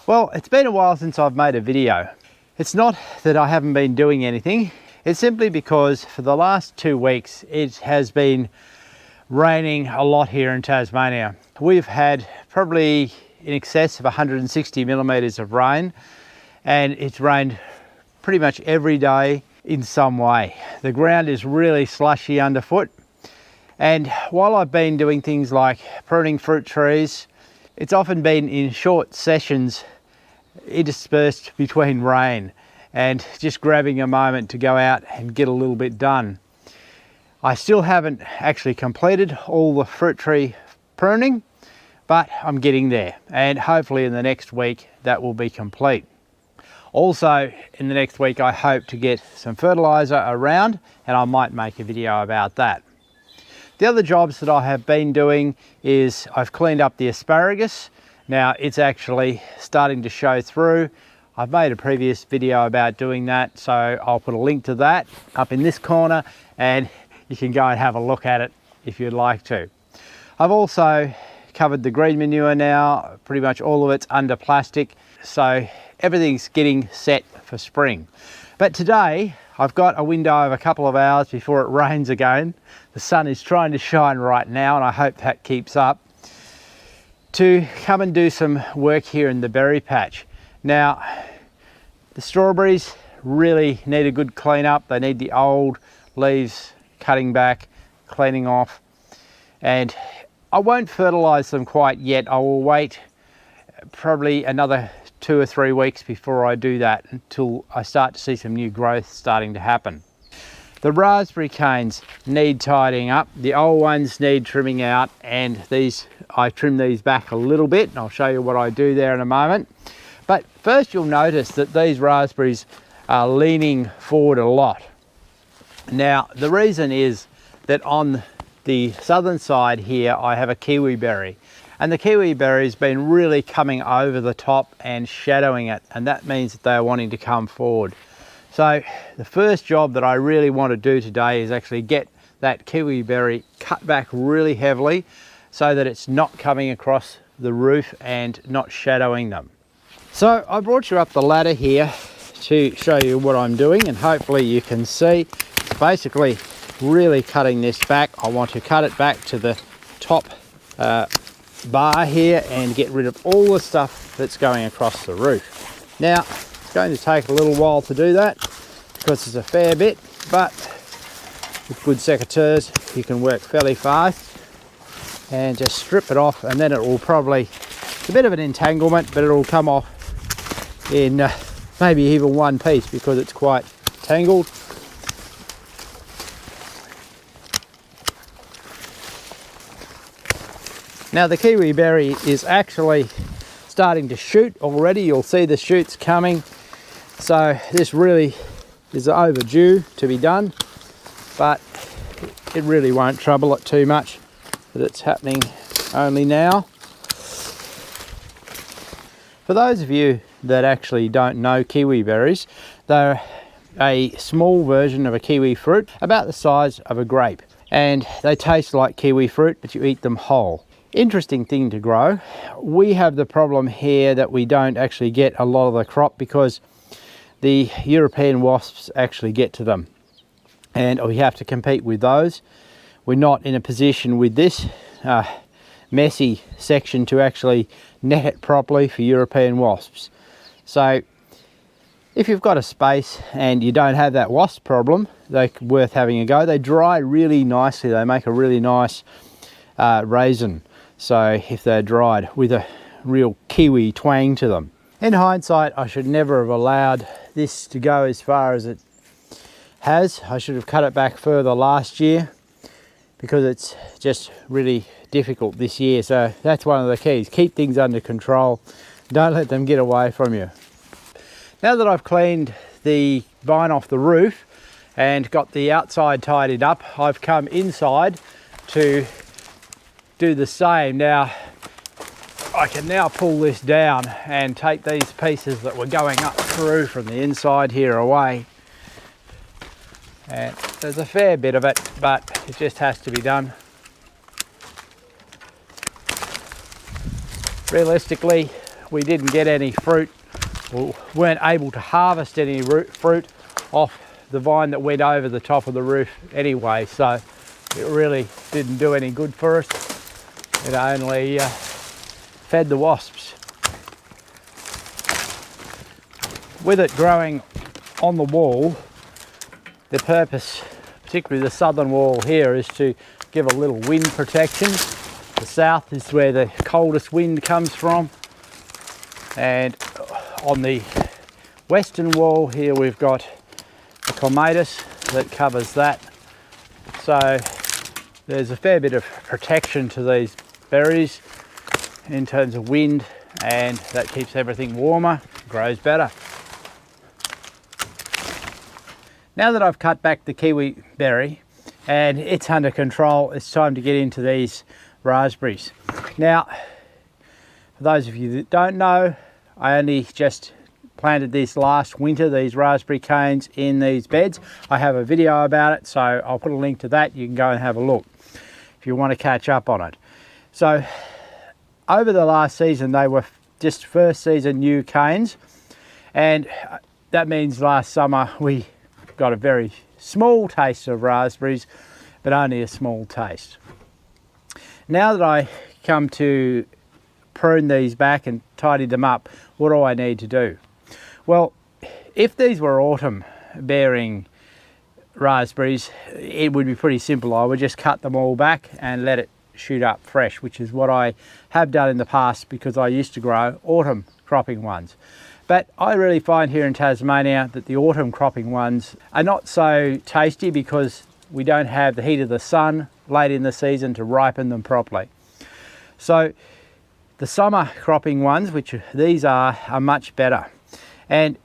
Well, it's been a while since I've made a video. It's not that I haven't been doing anything. It's simply because for the last 2 weeks, it has been raining a lot here in Tasmania. We've had probably in excess of 160 millimeters of rain, and it's rained pretty much every day in some way. The ground is really slushy underfoot. And while I've been doing things like pruning fruit trees, it's often been in short sessions interspersed between rain and just grabbing a moment to go out and get a little bit done. I still haven't actually completed all the fruit tree pruning, but I'm getting there, and hopefully in the next week that will be complete. Also in the next week I hope to get some fertilizer around, and I might make a video about that. The other jobs that I have been doing is I've cleaned up the asparagus. Now it's actually starting to show through. I've made a previous video about doing that, so I'll put a link to that up in this corner and you can go and have a look at it if you'd like to. I've also covered the green manure now. Pretty much all of it's under plastic, so everything's getting set for spring. But today I've got a window of a couple of hours before it rains again. The sun is trying to shine right now, and I hope that keeps up, to come and do some work here in the berry patch. Now, the strawberries really need a good clean up. They need the old leaves cutting back, cleaning off, and I won't fertilize them quite yet. I will wait probably another 2 or 3 weeks before I do that, until I start to see some new growth starting to happen. The raspberry canes need tidying up. The old ones need trimming out, and I trim these back a little bit, and I'll show you what I do there in a moment. But first you'll notice that these raspberries are leaning forward a lot. Now the reason is that on the southern side here I have a kiwi berry, and the kiwi berry has been really coming over the top and shadowing it, and that means that they are wanting to come forward. So the first job that I really want to do today is actually get that kiwi berry cut back really heavily so that it's not coming across the roof and not shadowing them. So I brought you up the ladder here to show you what I'm doing, and hopefully you can see. It's basically really cutting this back. I want to cut it back to the top bar here and get rid of all the stuff that's going across the roof. Now it's going to take a little while to do that because it's a fair bit, but with good secateurs you can work fairly fast and just strip it off, and then it will probably, it's a bit of an entanglement, but it will come off in maybe even one piece because it's quite tangled. Now the kiwi berry is actually starting to shoot already. You'll see the shoots coming. So this really is overdue to be done, but it really won't trouble it too much that it's happening only now. For those of you that actually don't know kiwi berries, they're a small version of a kiwi fruit, about the size of a grape, and they taste like kiwi fruit, but you eat them whole. Interesting thing to grow. We have the problem here that we don't actually get a lot of the crop because the European wasps actually get to them, and we have to compete with those. We're not in a position with this messy section to actually net it properly for European wasps. So if you've got a space and you don't have that wasp problem, they're worth having a go. They dry really nicely. They make a really nice raisin. So if they're dried with a real kiwi twang to them. In hindsight, I should never have allowed this to go as far as it has. I should have cut it back further last year because it's just really difficult this year. So that's one of the keys. Keep things under control. Don't let them get away from you. Now that I've cleaned the vine off the roof and got the outside tidied up, I've come inside to do the same. Now I can now pull this down and take these pieces that were going up through from the inside here away, and there's a fair bit of it, but it just has to be done. Realistically, we didn't get any fruit, or weren't able to harvest any fruit off the vine that went over the top of the roof anyway, so it really didn't do any good for us. It only fed the wasps. With it growing on the wall, the purpose, particularly the southern wall here, is to give a little wind protection. The south is where the coldest wind comes from, and on the western wall here we've got the clematis that covers that, so there's a fair bit of protection to these berries in terms of wind, and that keeps everything warmer, grows better. Now that I've cut back the kiwi berry and it's under control, it's time to get into these raspberries. Now, for those of you that don't know, I only just planted this last winter, these raspberry canes in these beds. I have a video about it, so I'll put a link to that. You can go and have a look if you want to catch up on it. So over the last season, they were just first season new canes, and that means last summer we got a very small taste of raspberries, but only a small taste. Now that I come to prune these back and tidy them up, what do I need to do? Well, if these were autumn bearing raspberries, it would be pretty simple. I would just cut them all back and let it shoot up fresh, which is what I have done in the past because I used to grow autumn cropping ones. But I really find here in Tasmania that the autumn cropping ones are not so tasty because we don't have the heat of the sun late in the season to ripen them properly. So the summer cropping ones, which these are much better, and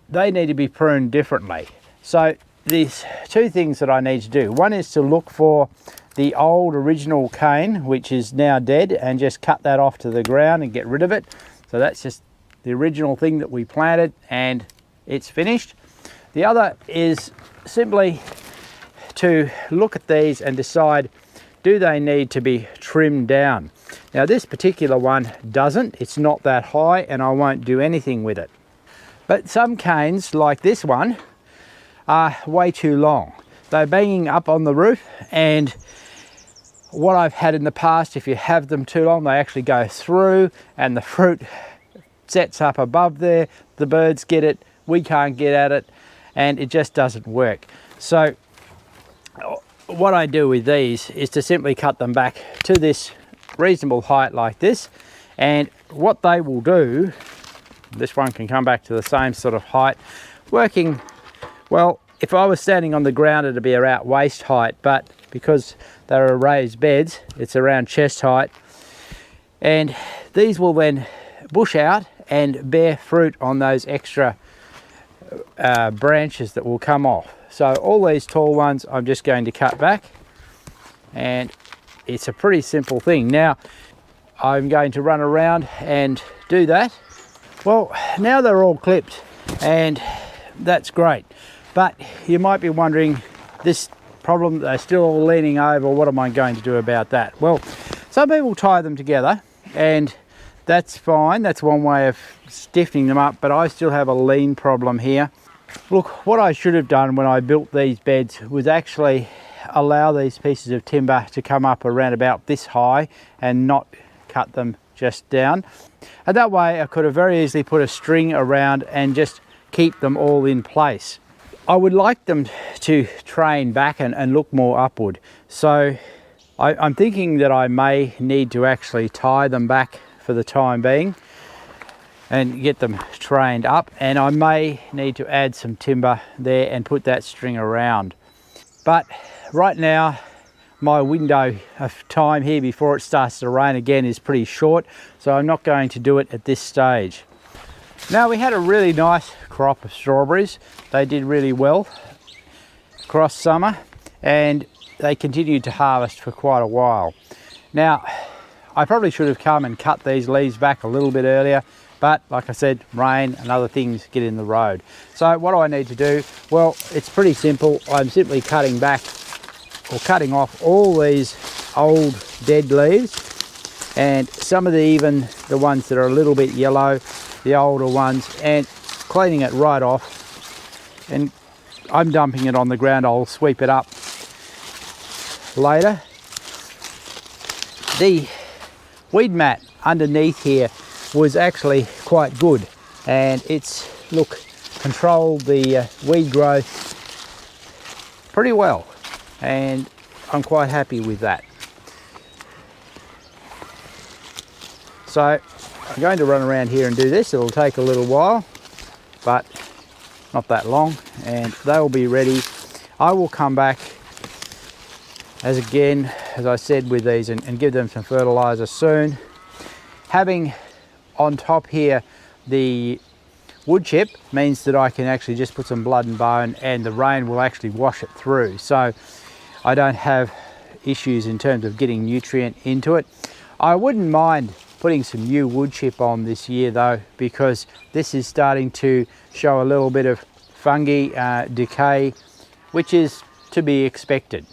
they need to be pruned differently. So there's two things that I need to do. One is to look for the old original cane, which is now dead, and just cut that off to the ground and get rid of it. So that's just the original thing that we planted and it's finished. The other is simply to look at these and decide, do they need to be trimmed down? Now this particular one doesn't, it's not that high, and I won't do anything with it. But some canes like this one are way too long. They're banging up on the roof, and what I've had in the past, if you have them too long, they actually go through and the fruit sets up above there, the birds get it, we can't get at it, and it just doesn't work. So what I do with these is to simply cut them back to this reasonable height like this, and what they will do, this one can come back to the same sort of height, working well. If I was standing on the ground, it'd be around waist height, but because they're raised beds, it's around chest height, and these will then bush out and bear fruit on those extra branches that will come off. So all these tall ones I'm just going to cut back, and it's a pretty simple thing. Now I'm going to run around and do that. Well, now they're all clipped and that's great, but you might be wondering, this problem, they're still all leaning over, what am I going to do about that? Well, some people tie them together and that's fine, that's one way of stiffening them up, but I still have a lean problem here. Look, what I should have done when I built these beds was actually allow these pieces of timber to come up around about this high and not cut them just down. And that way I could have very easily put a string around and just keep them all in place. I would like them to train back and look more upward. So I'm thinking that I may need to actually tie them back for the time being and get them trained up, and I may need to add some timber there and put that string around. But right now my window of time here before it starts to rain again is pretty short, so I'm not going to do it at this stage. Now, we had a really nice crop of strawberries. They did really well across summer and they continued to harvest for quite a while. Now I probably should have come and cut these leaves back a little bit earlier, but like I said, rain and other things get in the road. So what do I need to do? Well, it's pretty simple. I'm simply cutting back or cutting off all these old dead leaves and some of even the ones that are a little bit yellow, the older ones, and cleaning it right off. And I'm dumping it on the ground. I'll sweep it up later. The weed mat underneath here was actually quite good, and it's controlled the weed growth pretty well, and I'm quite happy with that. So I'm going to run around here and do this. It'll take a little while, but not that long, and they'll be ready. I will come back as I said, with these and give them some fertilizer soon. Having on top here the wood chip means that I can actually just put some blood and bone, and the rain will actually wash it through, so I don't have issues in terms of getting nutrient into it. I wouldn't mind putting some new wood chip on this year though, because this is starting to show a little bit of fungi decay, which is to be expected.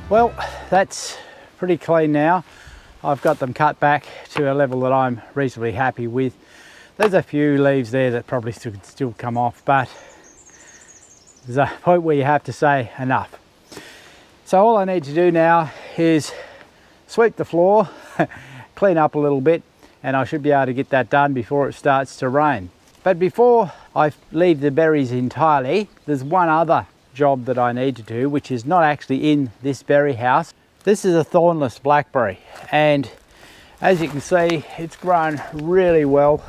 Well, that's pretty clean now. I've got them cut back to a level that I'm reasonably happy with. There's a few leaves there that probably still come off, but there's a point where you have to say enough. So all I need to do now is sweep the floor, clean up a little bit, and I should be able to get that done before it starts to rain. But before I leave the berries entirely, there's one other job that I need to do, which is not actually in this berry house. This is a thornless blackberry, and as you can see, it's grown really well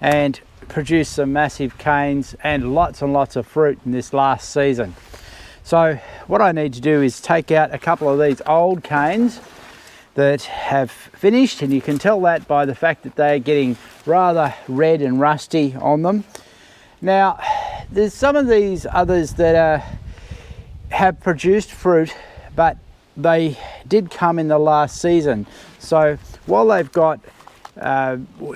and produced some massive canes and lots of fruit in this last season. So what I need to do is take out a couple of these old canes that have finished, and you can tell that by the fact that they're getting rather red and rusty on them. Now there's some of these others that have produced fruit, but they did come in the last season. So while they've got,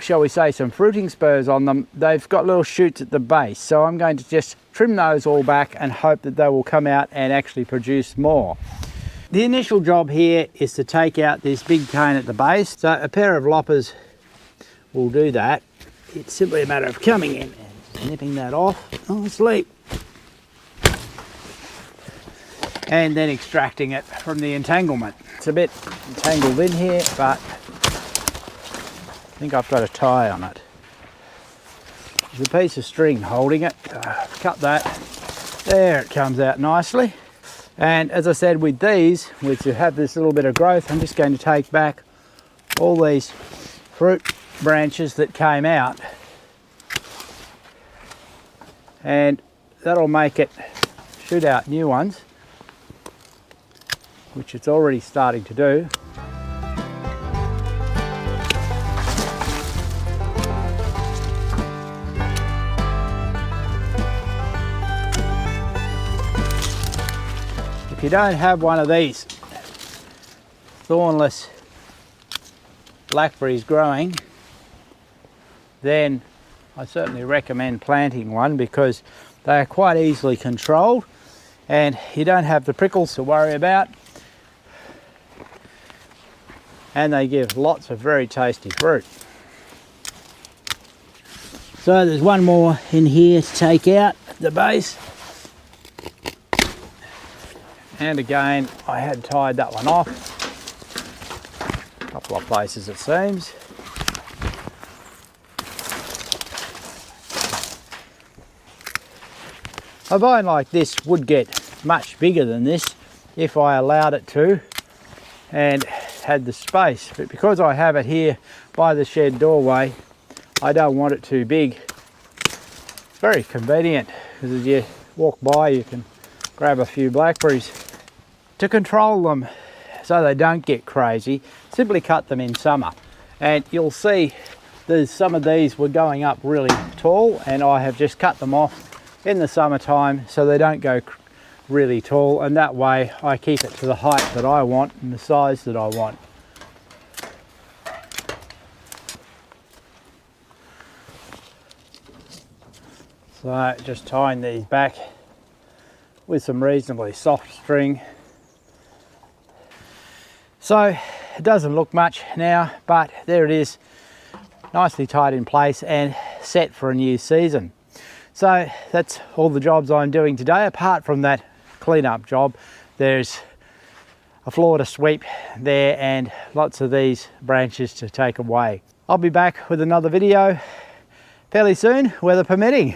shall we say, some fruiting spurs on them, they've got little shoots at the base. So I'm going to just trim those all back and hope that they will come out and actually produce more. The initial job here is to take out this big cane at the base. So a pair of loppers will do that. It's simply a matter of coming in and nipping that off nicely, and then extracting it from the entanglement. It's a bit entangled in here, but I think I've got a tie on it. There's a piece of string holding it. Cut that. There, it comes out nicely. And as I said, with these, which have this little bit of growth, I'm just going to take back all these fruit branches that came out, and that'll make it shoot out new ones, which it's already starting to do. If you don't have one of these thornless blackberries growing, then I certainly recommend planting one, because they are quite easily controlled and you don't have the prickles to worry about, and they give lots of very tasty fruit. So there's one more in here to take out at the base. And again, I had tied that one off. A couple of places it seems. A vine like this would get much bigger than this if I allowed it to and had the space, but because I have it here by the shed doorway, I don't want it too big. It's very convenient, because as you walk by you can grab a few blackberries. To control them so they don't get crazy, simply cut them in summer, and you'll see there's some of these were going up really tall, and I have just cut them off in the summertime so they don't go really tall, and that way I keep it to the height that I want and the size that I want. So just tying these back with some reasonably soft string. So it doesn't look much now, but there it is, nicely tied in place and set for a new season. So that's all the jobs I'm doing today. Apart from that cleanup job, there's a floor to sweep there and lots of these branches to take away. I'll be back with another video fairly soon, weather permitting.